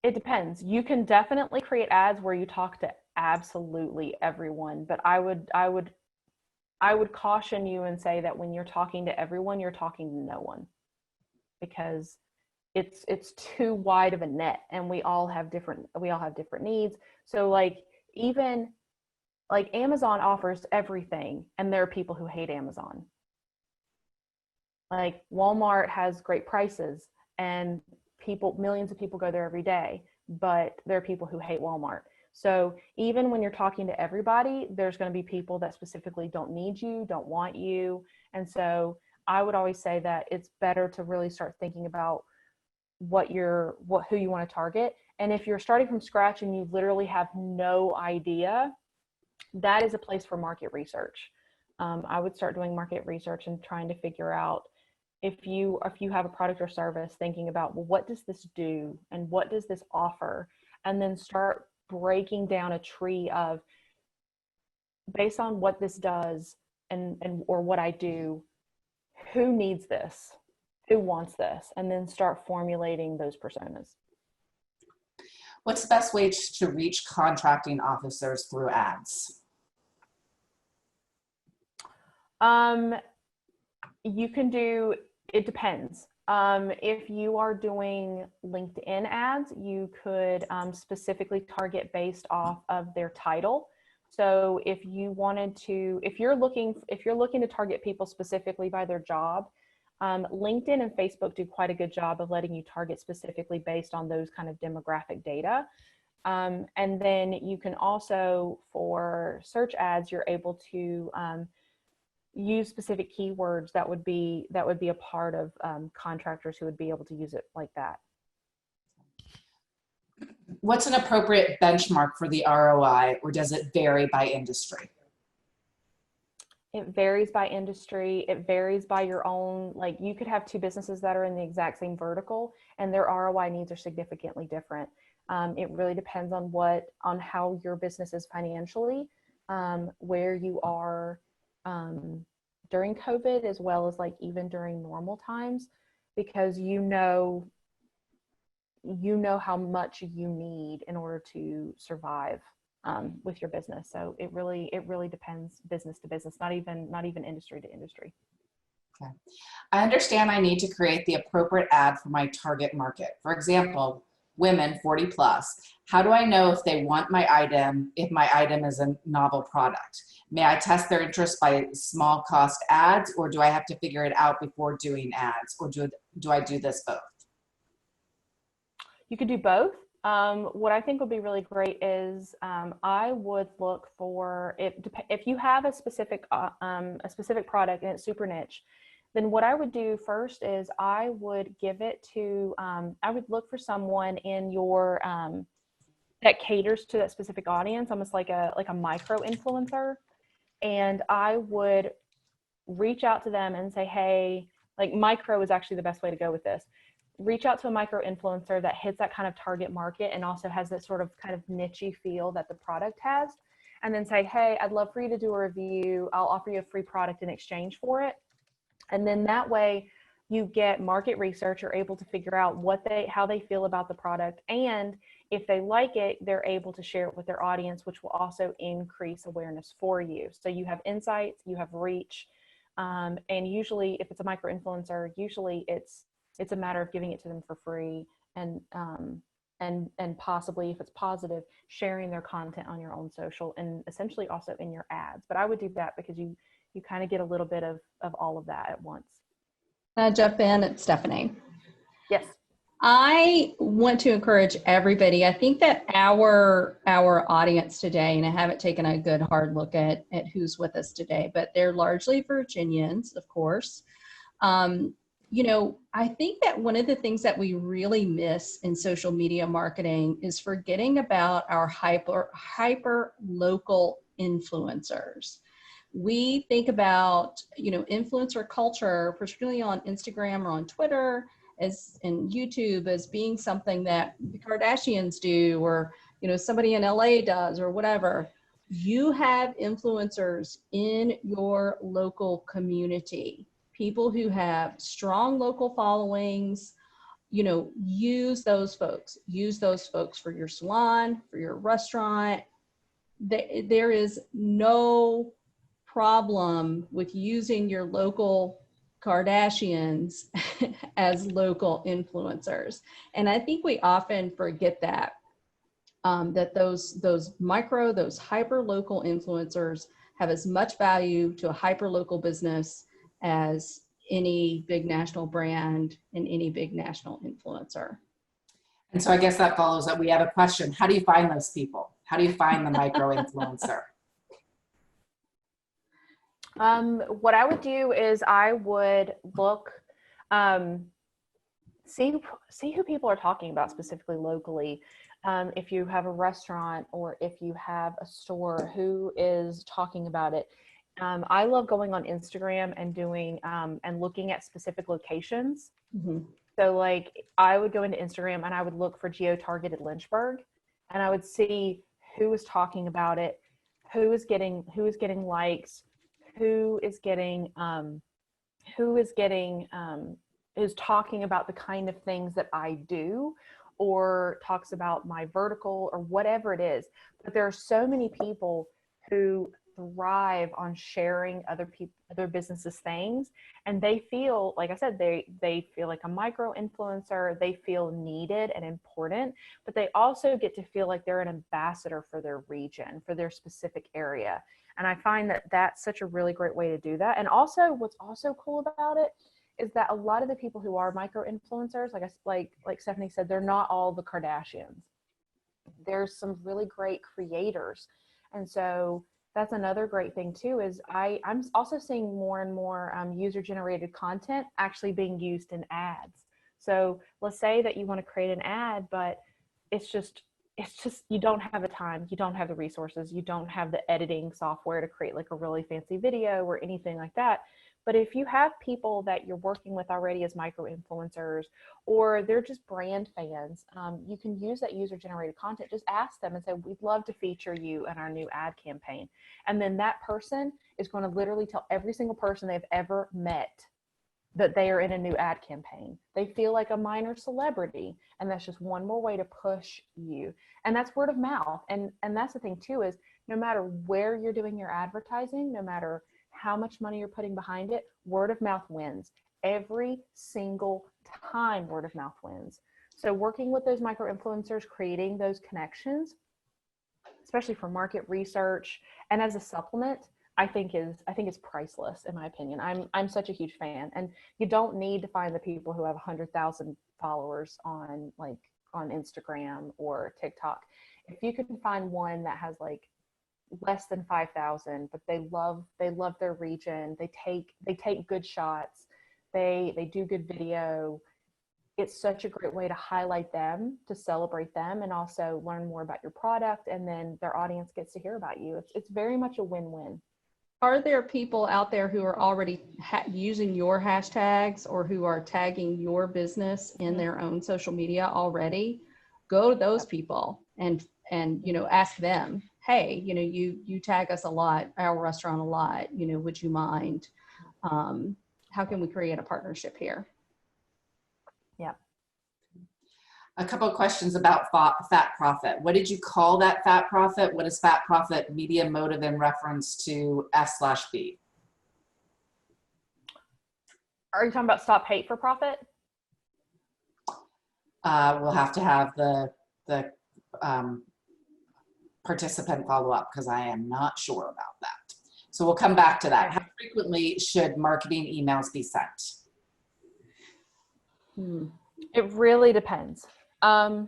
It depends. You can definitely create ads where you talk to absolutely everyone, but I would caution you and say that when you're talking to everyone, you're talking to no one, because it's too wide of a net, and we all have different needs. So like, even like Amazon offers everything, and there are people who hate Amazon. Like Walmart has great prices, and millions of people go there every day, but there are people who hate Walmart. So even when you're talking to everybody, there's going to be people that specifically don't need you, don't want you. And so I would always say that it's better to really start thinking about who you want to target. And if you're starting from scratch and you literally have no idea, that is a place for market research. I would start doing market research and trying to figure out, if you have a product or service, thinking about, well, what does this do and what does this offer, and then start breaking down a tree of, based on what this does and or what I do, who needs this, who wants this, and then start formulating those personas. What's the best way to reach contracting officers through ads? You can do, it depends. If you are doing LinkedIn ads, you could specifically target based off of their title. So if you wanted to, if you're looking to target people specifically by their job, LinkedIn and Facebook do quite a good job of letting you target specifically based on those kind of demographic data. And then you can also, for search ads, you're able to use specific keywords that would be a part of contractors who would be able to use it like that. What's an appropriate benchmark for the ROI, or does it vary by industry? It varies by industry. It varies by your own, like you could have two businesses that are in the exact same vertical and their ROI needs are significantly different. It really depends on how your business is financially, where you are during COVID, as well as like even during normal times, because you know how much you need in order to survive with your business. So it really depends business to business, not even industry to industry. Okay. I understand I need to create the appropriate ad for my target market. For example, women 40 plus. How do I know if they want my item, if my item is a novel product? May I test their interest by small cost ads, or do I have to figure it out before doing ads, or do I do this both? You could do both. What I think would be really great is I would look for, if you have a specific product and it's super niche, then what I would do first is I would give it to, I would look for someone in your, that caters to that specific audience, almost like a micro influencer. And I would reach out to them and say, hey, like micro is actually the best way to go with this. Reach out to a micro influencer that hits that kind of target market and also has that sort of kind of niche-y feel that the product has. And then say, hey, I'd love for you to do a review. I'll offer you a free product in exchange for it. And then that way you get market research, you're able to figure out how they feel about the product. And if they like it, they're able to share it with their audience, which will also increase awareness for you. So you have insights, you have reach. And usually if it's a micro influencer, usually it's a matter of giving it to them for free and possibly, if it's positive, sharing their content on your own social and essentially also in your ads. But I would do that because you kind of get a little bit of all of that at once. Jump in, it's Stephanie. Yes. I want to encourage everybody. I think that our audience today, and I haven't taken a good hard look at who's with us today, but they're largely Virginians, of course. You know, I think that one of the things that we really miss in social media marketing is forgetting about our hyper local influencers. We think about, you know, influencer culture, particularly on Instagram or on Twitter and YouTube, as being something that the Kardashians do, or, you know, somebody in LA does, or whatever. You have influencers in your local community, people who have strong local followings. You know, use those folks for your salon, for your restaurant. There is no problem with using your local Kardashians as local influencers. And I think we often forget that, that those hyper local influencers have as much value to a hyper local business as any big national brand and any big national influencer. And so I guess that follows that we have a question. How do you find those people? How do you find the micro influencer? What I would do is I would look, see who people are talking about specifically locally. If you have a restaurant or if you have a store, who is talking about it. I love going on Instagram and doing and looking at specific locations. Mm-hmm. So like I would go into Instagram and I would look for geo-targeted Lynchburg and I would see who was talking about it, who is getting likes, who is getting is talking about the kind of things that I do, or talks about my vertical or whatever it is. But there are so many people who thrive on sharing other businesses things, and they feel, like I said, they feel like a micro influencer. They feel needed and important, but they also get to feel like they're an ambassador for their region, for their specific area. And I find that that's such a really great way to do that. And also, what's also cool about it is that a lot of the people who are micro influencers, like Stephanie said, they're not all the Kardashians. There's some really great creators. And so that's another great thing too, is I'm also seeing more and more user generated content actually being used in ads. So let's say that you want to create an ad, but it's just you don't have the time, you don't have the resources, you don't have the editing software to create like a really fancy video or anything like that. But if you have people that you're working with already as micro influencers, or they're just brand fans, you can use that user generated content. Just ask them and say, we'd love to feature you in our new ad campaign. And then that person is going to literally tell every single person they've ever met that they are in a new ad campaign. They feel like a minor celebrity, and that's just one more way to push you. And that's word of mouth. And that's the thing too, is no matter where you're doing your advertising, no matter how much money you're putting behind it, word of mouth wins. Every single time, word of mouth wins. So working with those micro influencers, creating those connections, especially for market research and as a supplement, I think is priceless, in my opinion. I'm such a huge fan. And you don't need to find the people who have 100,000 followers on Instagram or TikTok. If you can find one that has like less than 5,000, but they love their region, they take good shots, they do good video, it's such a great way to highlight them, to celebrate them, and also learn more about your product, and then their audience gets to hear about you. It's very much a win-win. Are there people out there who are already using your hashtags, or who are tagging your business in their own social media already? Go to those people and ask them, hey, you tag us a lot, our restaurant a lot, would you mind? How can we create a partnership here? Yeah. A couple of questions about fat profit. What did you call that fat profit? What is fat profit media motive in reference to F/B? Are you talking about stop hate for profit? We'll have to have the participant follow up, because I am not sure about that. So we'll come back to that. How frequently should marketing emails be sent? It really depends. No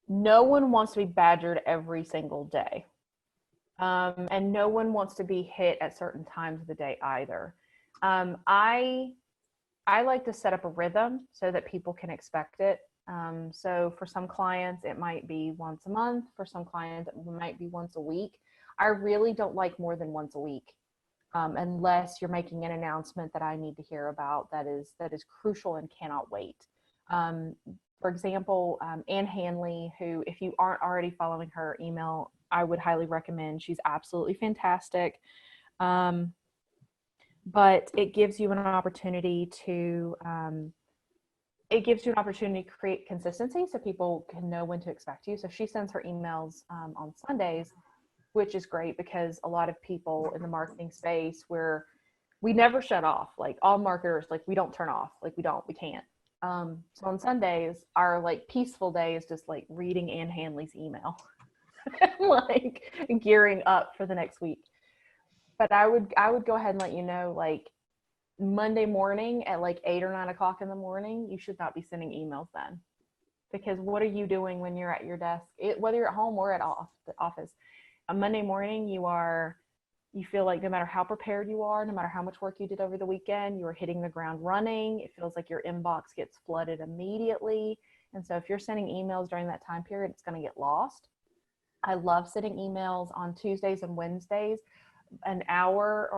one wants to be badgered every single day. And no one wants to be hit at certain times of the day either. I like to set up a rhythm so that people can expect it. So for some clients, it might be once a month. For some clients, it might be once a week. I really don't like more than once a week, unless you're making an announcement that I need to hear about that is crucial and cannot wait. For example, Ann Hanley, who, if you aren't already following her email, I would highly recommend. She's absolutely fantastic. But it gives you an opportunity to create consistency so people can know when to expect you. So she sends her emails on Sundays, which is great, because a lot of people in the marketing space, we never shut off. Like, all marketers, like, we don't turn off. Like, we can't. So on Sundays, our like peaceful day is just like reading Ann Hanley's email, like gearing up for the next week. But I would go ahead and let you know, like, Monday morning at like 8 or 9 o'clock in the morning, you should not be sending emails then, because what are you doing when you're at your desk, whether you're at home or at the office? On Monday morning, you feel like no matter how prepared you are, no matter how much work you did over the weekend, you are hitting the ground running. It feels like your inbox gets flooded immediately. And so if you're sending emails during that time period, it's going to get lost. I love sending emails on Tuesdays and Wednesdays, an hour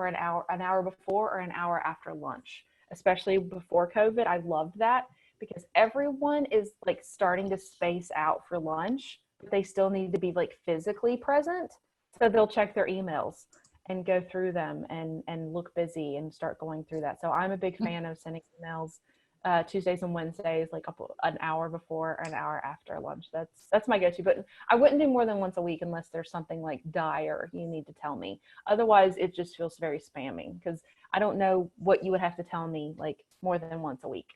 before or an hour after lunch, especially before COVID. I loved that, because everyone is like starting to space out for lunch. but they still need to be like physically present. So they'll check their emails and go through them and look busy and start going through that. So I'm a big fan of sending emails Tuesdays and Wednesdays, like an hour before or an hour after lunch. That's my go-to, but I wouldn't do more than once a week unless there's something like dire you need to tell me. Otherwise, it just feels very spamming because I don't know what you would have to tell me like more than once a week.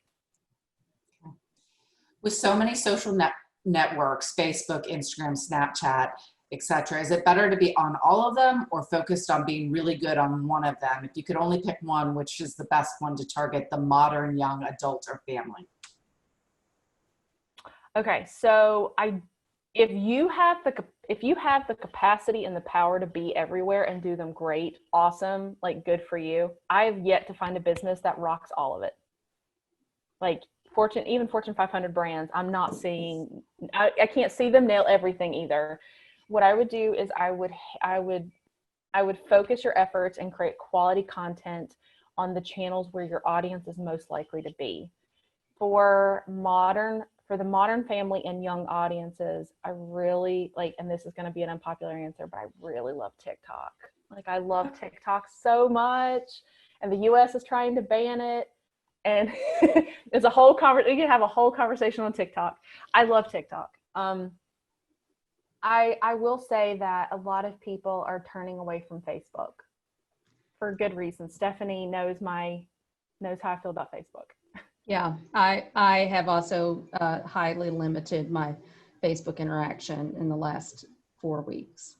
With so many social networks, Facebook, Instagram, Snapchat, etc., is it better to be on all of them or focused on being really good on one of them? If you could only pick one, which is the best one to target the modern young adult or family? Okay, so if you have the capacity and the power to be everywhere and do them great, awesome, like good for you. I have yet to find a business that rocks all of it. Like even Fortune 500 brands, I'm not seeing, I can't see them nail everything either. What I would do is I would focus your efforts and create quality content on the channels where your audience is most likely to be. For the modern family and young audiences, I really like, and this is going to be an unpopular answer, but I really love TikTok. Like I love TikTok so much, and the US is trying to ban it. And there's you can have a whole conversation on TikTok. I love TikTok. I will say that a lot of people are turning away from Facebook for good reason. Stephanie knows how I feel about Facebook. Yeah, I have also highly limited my Facebook interaction in the last 4 weeks.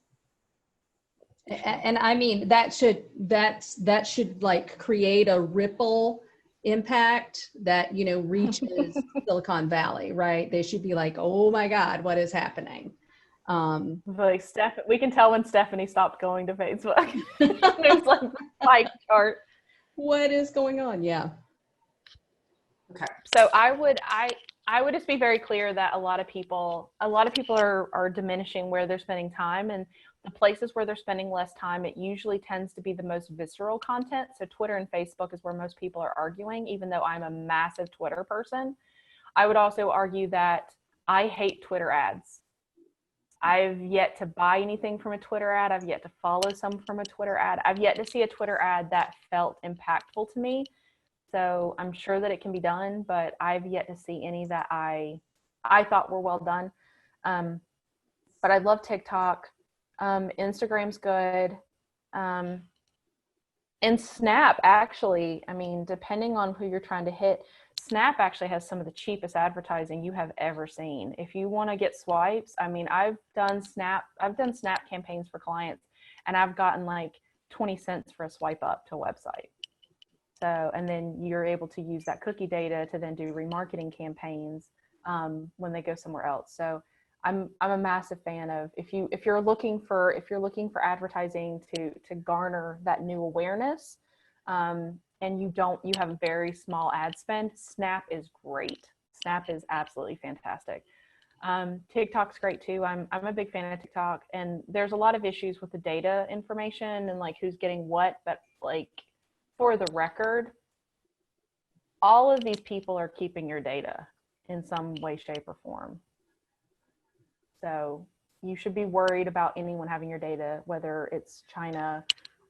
And I mean, that should like create a ripple impact that, you know, reaches Silicon Valley, right? They should be like, oh my God, what is happening? Like we can tell when Stephanie stopped going to Facebook. There's like a spike chart. What is going on? Yeah. Okay. So I would just be very clear that a lot of people are diminishing where they're spending time, and the places where they're spending less time, it usually tends to be the most visceral content. So Twitter and Facebook is where most people are arguing, even though I'm a massive Twitter person. I would also argue that I hate Twitter ads. I've yet to buy anything from a Twitter ad. I've yet to follow some from a Twitter ad. I've yet to see a Twitter ad that felt impactful to me. So I'm sure that it can be done, but I've yet to see any that I thought were well done. But I love TikTok. Instagram's good. And Snap, actually, I mean, depending on who you're trying to hit, Snap actually has some of the cheapest advertising you have ever seen. If you want to get swipes, I mean, I've done Snap campaigns for clients, and I've gotten like 20 cents for a swipe up to a website. So, and then you're able to use that cookie data to then do remarketing campaigns when they go somewhere else. So I'm a massive fan of if you're looking for advertising to garner that new awareness, and you have a very small ad spend, Snap is great. Snap is absolutely fantastic. TikTok's great too. I'm a big fan of TikTok, and there's a lot of issues with the data information and like who's getting what, but like for the record, all of these people are keeping your data in some way, shape, or form. So you should be worried about anyone having your data, whether it's China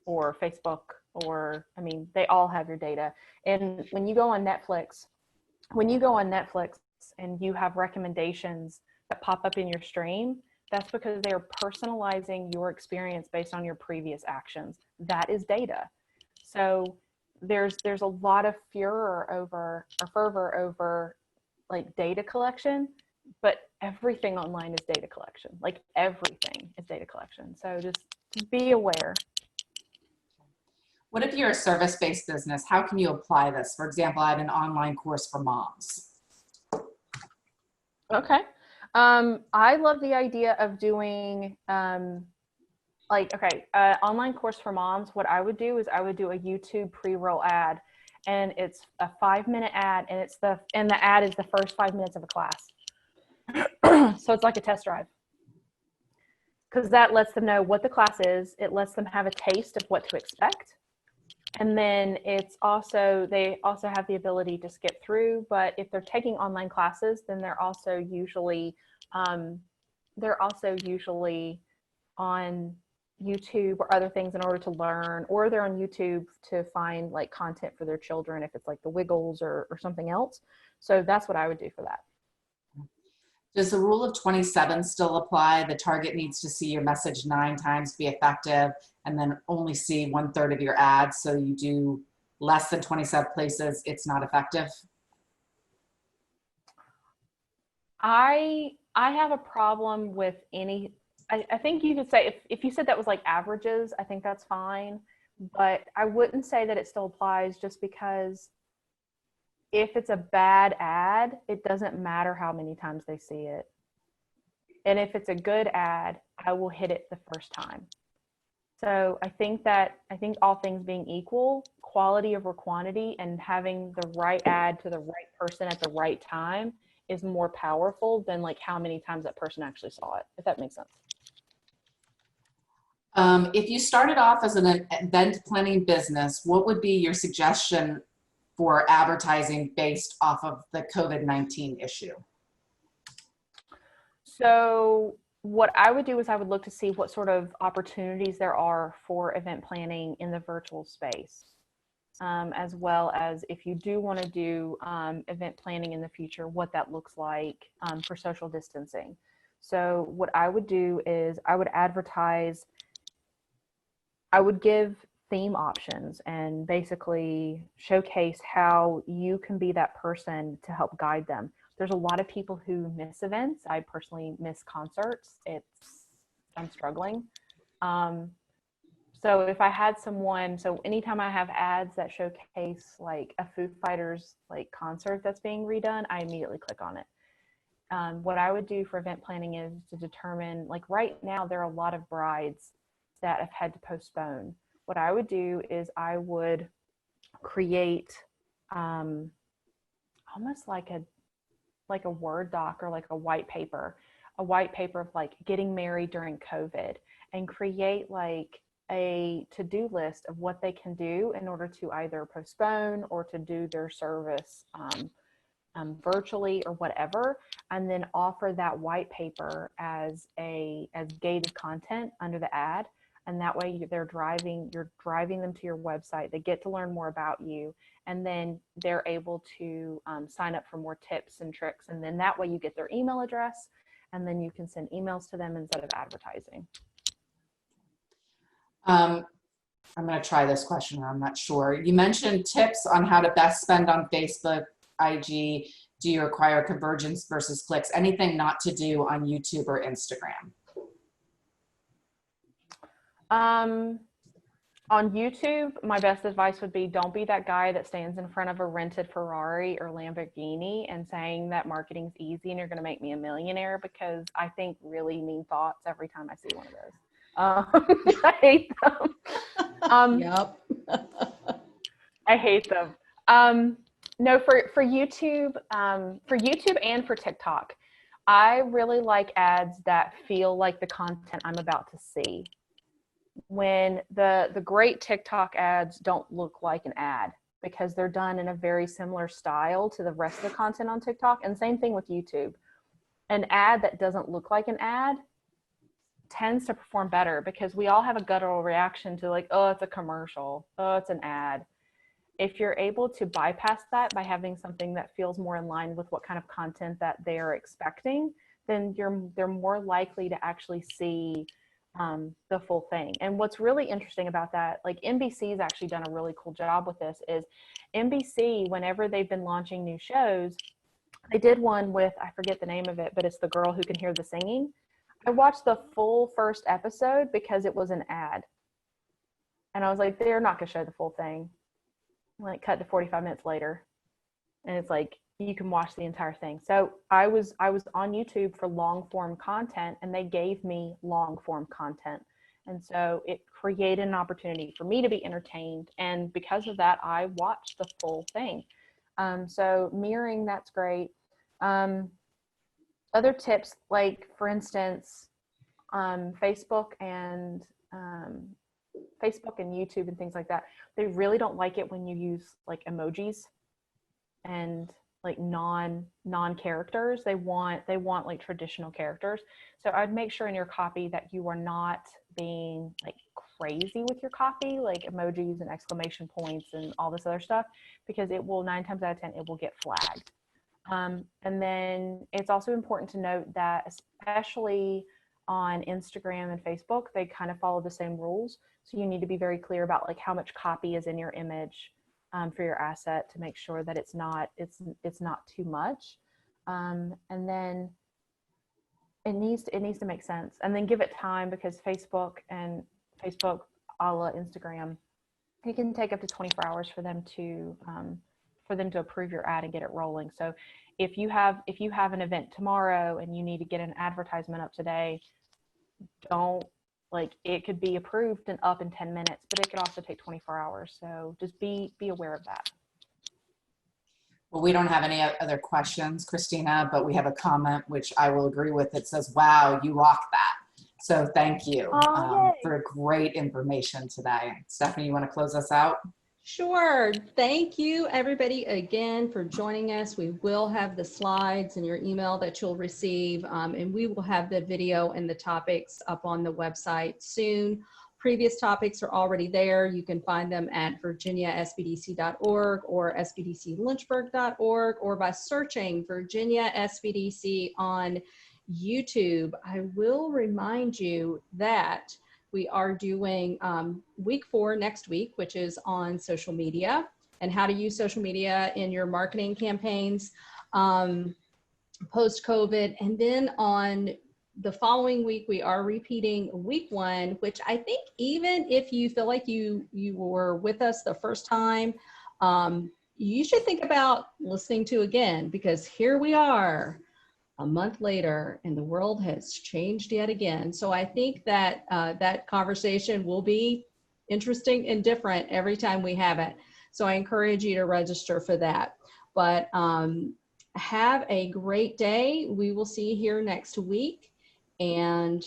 or Facebook, or, I mean, they all have your data. And when you go on Netflix and you have recommendations that pop up in your stream, that's because they are personalizing your experience based on your previous actions. That is data. So there's a lot of fervor over like data collection, but everything online is data collection. Like everything is data collection. So just be aware. What if you're a service-based business? How can you apply this? For example, I have an online course for moms. Okay. I love the idea of doing online course for moms. What I would do is I would do a YouTube pre-roll ad, and it's a 5-minute ad, and the ad is the first 5 minutes of a class. So it's like a test drive, because that lets them know what the class is. It lets them have a taste of what to expect. And then they also have the ability to skip through, but if they're taking online classes, then they're also usually they're also usually on YouTube or other things in order to learn, or they're on YouTube to find like content for their children if it's like the Wiggles or something else. So that's what I would do for that. Does the rule of 27 still apply? The target needs to see your message 9 times to be effective, and then only see 1/3 of your ads. So you do less than 27 places, it's not effective. I have a problem with any, I think you could say, if you said that was like averages, I think that's fine. But I wouldn't say that it still applies, just because if it's a bad ad, it doesn't matter how many times they see it. And if it's a good ad, I will hit it the first time. So I think all things being equal, quality over quantity and having the right ad to the right person at the right time is more powerful than like how many times that person actually saw it, if that makes sense. If you started off as an event planning business, what would be your suggestion for advertising based off of the COVID-19 issue? So what I would do is I would look to see what sort of opportunities there are for event planning in the virtual space, as well as if you do want to do event planning in the future, what that looks like for social distancing. So what I would do is I would advertise, I would give theme options and basically showcase how you can be that person to help guide them. There's a lot of people who miss events. I personally miss concerts. I'm struggling. So if I had someone, so anytime I have ads that showcase like a Foo Fighters like concert that's being redone, I immediately click on it. What I would do for event planning is to determine, like right now, there are a lot of brides that have had to postpone. What I would do is I would create almost like a Word doc or like a white paper of like getting married during COVID, and create like a to-do list of what they can do in order to either postpone or to do their service virtually or whatever, and then offer that white paper as gated content under the ad. And that way you're driving them to your website. They get to learn more about you, and then they're able to sign up for more tips and tricks. And then that way you get their email address, and then you can send emails to them instead of advertising. I'm going to try this question. I'm not sure. You mentioned tips on how to best spend on Facebook, IG. Do you require conversions versus clicks? Anything not to do on YouTube or Instagram? On YouTube, my best advice would be, don't be that guy that stands in front of a rented Ferrari or Lamborghini and saying that marketing's easy and you're going to make me a millionaire, because I think really mean thoughts every time I see one of those. I hate them. Yep. I hate them. No, for YouTube and for TikTok, I really like ads that feel like the content I'm about to see. When the great TikTok ads don't look like an ad, because they're done in a very similar style to the rest of the content on TikTok. And same thing with YouTube. An ad that doesn't look like an ad tends to perform better, because we all have a guttural reaction to like, oh, it's a commercial, oh, it's an ad. If you're able to bypass that by having something that feels more in line with what kind of content that they're expecting, then they're more likely to actually see the full thing. And what's really interesting about that, like NBC's actually done a really cool job with this, is NBC, whenever they've been launching new shows, they did one with, I forget the name of it, but it's the girl who can hear the singing. I watched the full first episode because it was an ad. And I was like, they're not going to show the full thing. Like, cut to 45 minutes later, and it's like, you can watch the entire thing. So I was on YouTube for long form content, and they gave me long form content. And so it created an opportunity for me to be entertained. And because of that, I watched the full thing. So mirroring, that's great. Other tips, like for instance, Facebook and YouTube and things like that, they really don't like it when you use like emojis. And like non-characters. They want like traditional characters. So I'd make sure in your copy that you are not being like crazy with your copy, like emojis and exclamation points and all this other stuff, because it will 9 times out of 10 it will get flagged. And then it's also important to note that especially on Instagram and Facebook, they kind of follow the same rules. So you need to be very clear about like how much copy is in your image for your asset to make sure that it's not too much. And then it needs to make sense. And then give it time, because Facebook a la Instagram, it can take up to 24 hours for them to approve your ad and get it rolling. So if you have an event tomorrow and you need to get an advertisement up today, it could be approved and up in 10 minutes, but it could also take 24 hours. So just be aware of that. Well, we don't have any other questions, Christina, but we have a comment which I will agree with. It says, wow, you rock that. So thank you for great information today. Stephanie, you want to close us out? Sure. Thank you, everybody, again for joining us. We will have the slides in your email that you'll receive, and we will have the video and the topics up on the website soon. Previous topics are already there. You can find them at virginiasbdc.org or sbdclynchburg.org, or by searching Virginia SBDC on YouTube. I will remind you that we are doing week 4 next week, which is on social media and how to use social media in your marketing campaigns post-COVID. And then on the following week, we are repeating week 1, which I think even if you feel like you were with us the first time, you should think about listening to again, because here we are a month later and the world has changed yet again. So I think that that conversation will be interesting and different every time we have it. So I encourage you to register for that. But have a great day. We will see you here next week, and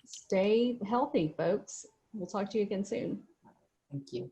stay healthy, folks. We'll talk to you again soon. Thank you.